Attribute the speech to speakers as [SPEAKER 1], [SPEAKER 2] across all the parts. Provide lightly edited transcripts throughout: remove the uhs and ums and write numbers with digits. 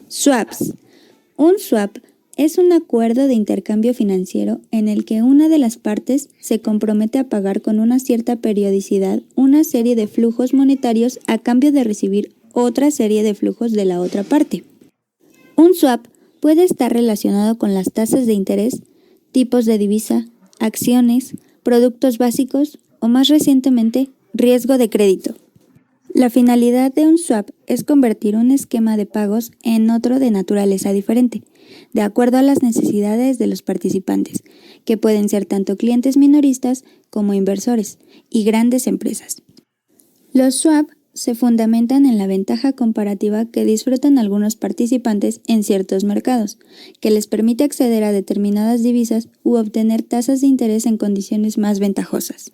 [SPEAKER 1] Swaps. Un swap es un acuerdo de intercambio financiero en el que una de las partes se compromete a pagar con una cierta periodicidad una serie de flujos monetarios a cambio de recibir otra serie de flujos de la otra parte. Un swap puede estar relacionado con las tasas de interés, tipos de divisa, acciones, productos básicos o más recientemente, riesgo de crédito. La finalidad de un swap es convertir un esquema de pagos en otro de naturaleza diferente, de acuerdo a las necesidades de los participantes, que pueden ser tanto clientes minoristas como inversores y grandes empresas. Los swap se fundamentan en la ventaja comparativa que disfrutan algunos participantes en ciertos mercados, que les permite acceder a determinadas divisas u obtener tasas de interés en condiciones más ventajosas.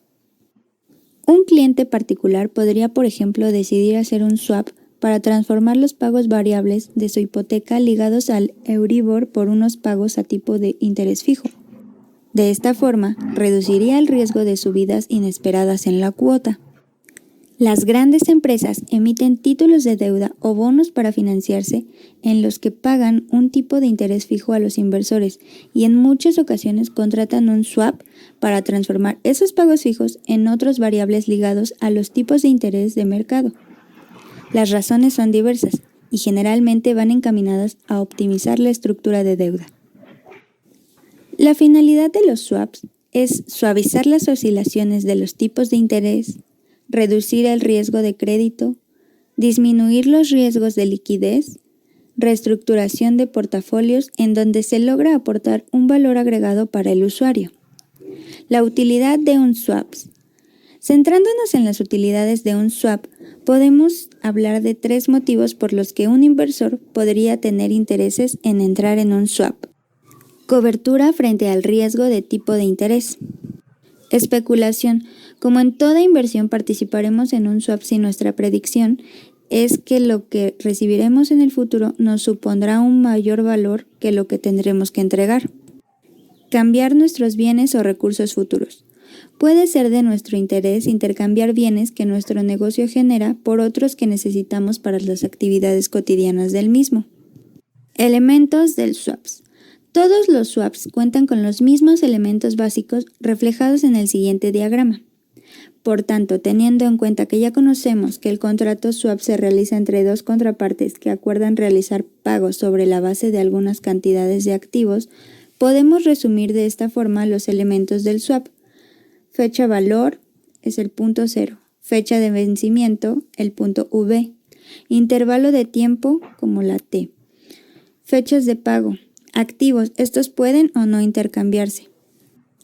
[SPEAKER 1] Un cliente particular podría, por ejemplo, decidir hacer un swap para transformar los pagos variables de su hipoteca ligados al Euribor por unos pagos a tipo de interés fijo. De esta forma, reduciría el riesgo de subidas inesperadas en la cuota. Las grandes empresas emiten títulos de deuda o bonos para financiarse en los que pagan un tipo de interés fijo a los inversores y en muchas ocasiones contratan un swap para transformar esos pagos fijos en otros variables ligados a los tipos de interés de mercado. Las razones son diversas y generalmente van encaminadas a optimizar la estructura de deuda. La finalidad de los swaps es suavizar las oscilaciones de los tipos de interés, reducir el riesgo de crédito, disminuir los riesgos de liquidez, reestructuración de portafolios en donde se logra aportar un valor agregado para el usuario. La utilidad de un swap. Centrándonos en las utilidades de un swap, podemos hablar de 3 motivos por los que un inversor podría tener intereses en entrar en un swap. Cobertura frente al riesgo de tipo de interés. Especulación. Como en toda inversión participaremos en un swap si nuestra predicción es que lo que recibiremos en el futuro nos supondrá un mayor valor que lo que tendremos que entregar. Cambiar nuestros bienes o recursos futuros. Puede ser de nuestro interés intercambiar bienes que nuestro negocio genera por otros que necesitamos para las actividades cotidianas del mismo. Elementos del swaps. Todos los swaps cuentan con los mismos elementos básicos reflejados en el siguiente diagrama. Por tanto, teniendo en cuenta que ya conocemos que el contrato swap se realiza entre dos contrapartes que acuerdan realizar pagos sobre la base de algunas cantidades de activos, podemos resumir de esta forma los elementos del swap. Fecha valor es el punto 0, fecha de vencimiento, el punto V, intervalo de tiempo como la T, fechas de pago, activos, estos pueden o no intercambiarse.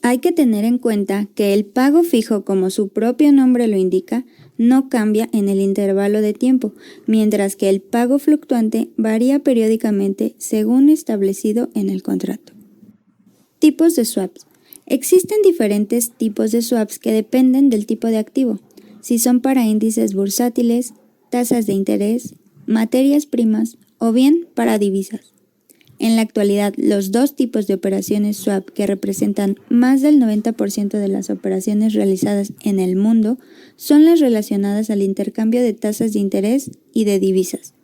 [SPEAKER 1] Hay que tener en cuenta que el pago fijo, como su propio nombre lo indica, no cambia en el intervalo de tiempo, mientras que el pago fluctuante varía periódicamente según establecido en el contrato. Tipos de swaps. Existen diferentes tipos de swaps que dependen del tipo de activo, si son para índices bursátiles, tasas de interés, materias primas o bien para divisas. En la actualidad, los 2 tipos de operaciones swap que representan más del 90% de las operaciones realizadas en el mundo son las relacionadas al intercambio de tasas de interés y de divisas,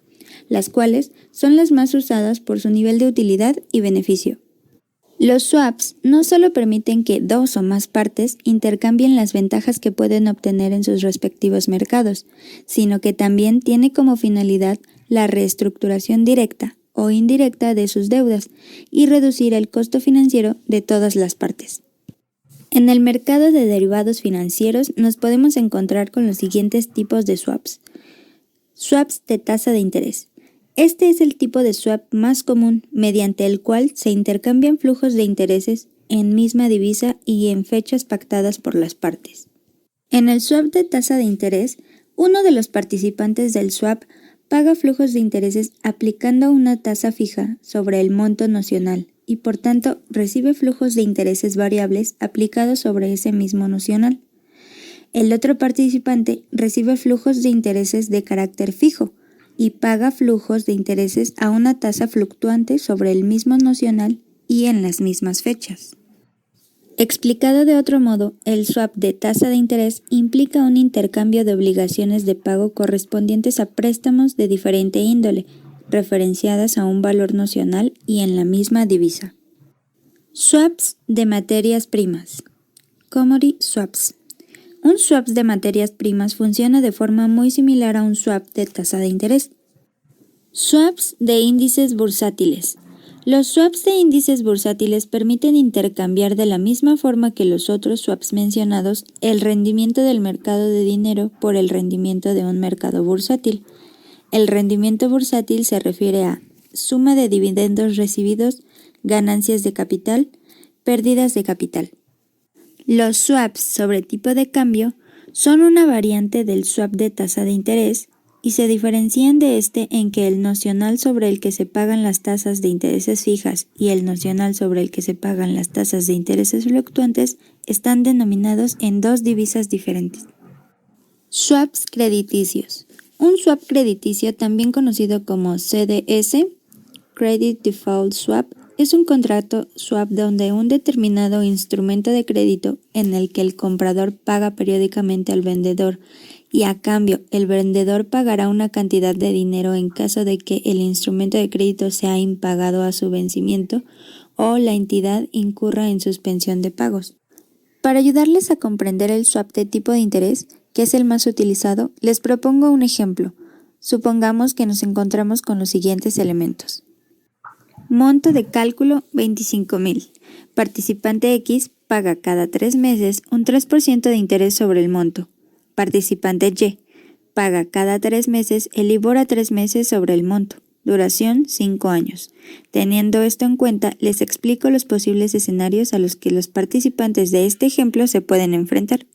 [SPEAKER 1] las cuales son las más usadas por su nivel de utilidad y beneficio. Los swaps no solo permiten que 2 o más partes intercambien las ventajas que pueden obtener en sus respectivos mercados, sino que también tiene como finalidad la reestructuración directa o indirecta de sus deudas y reducir el costo financiero de todas las partes. En el mercado de derivados financieros nos podemos encontrar con los siguientes tipos de swaps. Swaps de tasa de interés. Este es el tipo de swap más común, mediante el cual se intercambian flujos de intereses en misma divisa y en fechas pactadas por las partes. En el swap de tasa de interés, uno de los participantes del swap paga flujos de intereses aplicando una tasa fija sobre el monto nocional y por tanto recibe flujos de intereses variables aplicados sobre ese mismo nocional. El otro participante recibe flujos de intereses de carácter fijo y paga flujos de intereses a una tasa fluctuante sobre el mismo nocional y en las mismas fechas. Explicado de otro modo, el swap de tasa de interés implica un intercambio de obligaciones de pago correspondientes a préstamos de diferente índole, referenciadas a un valor nocional y en la misma divisa. Swaps de materias primas. Commodity swaps. Un swap de materias primas funciona de forma muy similar a un swap de tasa de interés. Swaps de índices bursátiles. Los swaps de índices bursátiles permiten intercambiar de la misma forma que los otros swaps mencionados el rendimiento del mercado de dinero por el rendimiento de un mercado bursátil. El rendimiento bursátil se refiere a suma de dividendos recibidos, ganancias de capital, pérdidas de capital. Los swaps sobre tipo de cambio son una variante del swap de tasa de interés y se diferencian de este en que el nocional sobre el que se pagan las tasas de intereses fijas y el nocional sobre el que se pagan las tasas de intereses fluctuantes están denominados en dos divisas diferentes. Swaps crediticios. Un swap crediticio, también conocido como CDS, Credit Default Swap, es un contrato swap donde un determinado instrumento de crédito en el que el comprador paga periódicamente al vendedor y a cambio el vendedor pagará una cantidad de dinero en caso de que el instrumento de crédito sea impagado a su vencimiento o la entidad incurra en suspensión de pagos. Para ayudarles a comprender el swap de tipo de interés, que es el más utilizado, les propongo un ejemplo. Supongamos que nos encontramos con los siguientes elementos. Monto de cálculo 25,000. Participante X paga cada 3 meses un 3% de interés sobre el monto. Participante Y paga cada 3 meses el IBOR a 3 meses sobre el monto. Duración 5 años. Teniendo esto en cuenta, les explico los posibles escenarios a los que los participantes de este ejemplo se pueden enfrentar.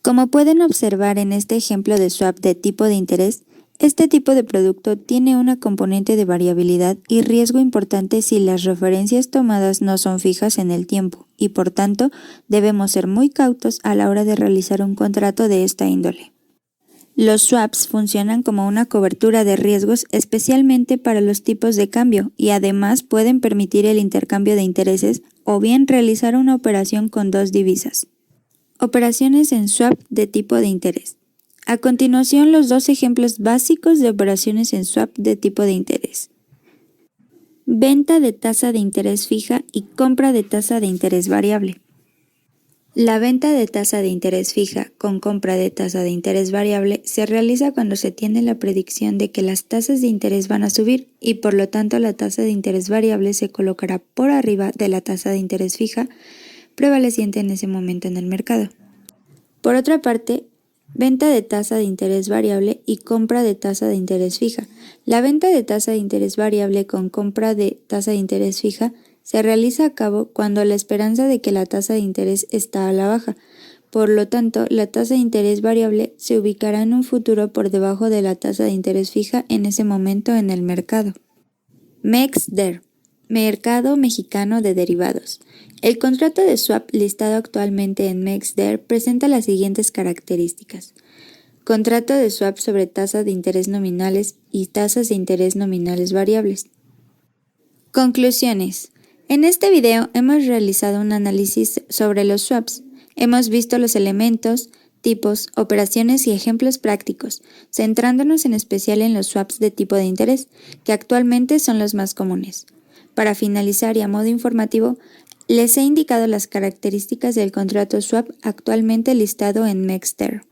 [SPEAKER 1] Como pueden observar en este ejemplo de swap de tipo de interés, este tipo de producto tiene una componente de variabilidad y riesgo importante si las referencias tomadas no son fijas en el tiempo, y por tanto debemos ser muy cautos a la hora de realizar un contrato de esta índole. Los swaps funcionan como una cobertura de riesgos especialmente para los tipos de cambio y además pueden permitir el intercambio de intereses o bien realizar una operación con dos divisas. Operaciones en swap de tipo de interés. A continuación, los dos ejemplos básicos de operaciones en swap de tipo de interés. Venta de tasa de interés fija y compra de tasa de interés variable. La venta de tasa de interés fija con compra de tasa de interés variable se realiza cuando se tiene la predicción de que las tasas de interés van a subir y por lo tanto la tasa de interés variable se colocará por arriba de la tasa de interés fija prevaleciente en ese momento en el mercado. Por otra parte, venta de tasa de interés variable y compra de tasa de interés fija. La venta de tasa de interés variable con compra de tasa de interés fija se realiza a cabo cuando la esperanza de que la tasa de interés está a la baja. Por lo tanto, la tasa de interés variable se ubicará en un futuro por debajo de la tasa de interés fija en ese momento en el mercado. MEXDER, Mercado Mexicano de Derivados. El contrato de swap listado actualmente en MEXDER presenta las siguientes características. Contrato de swap sobre tasas de interés nominales y tasas de interés nominales variables. Conclusiones. En este video hemos realizado un análisis sobre los swaps. Hemos visto los elementos, tipos, operaciones y ejemplos prácticos, centrándonos en especial en los swaps de tipo de interés, que actualmente son los más comunes. Para finalizar y a modo informativo, les he indicado las características del contrato swap actualmente listado en MEXDER.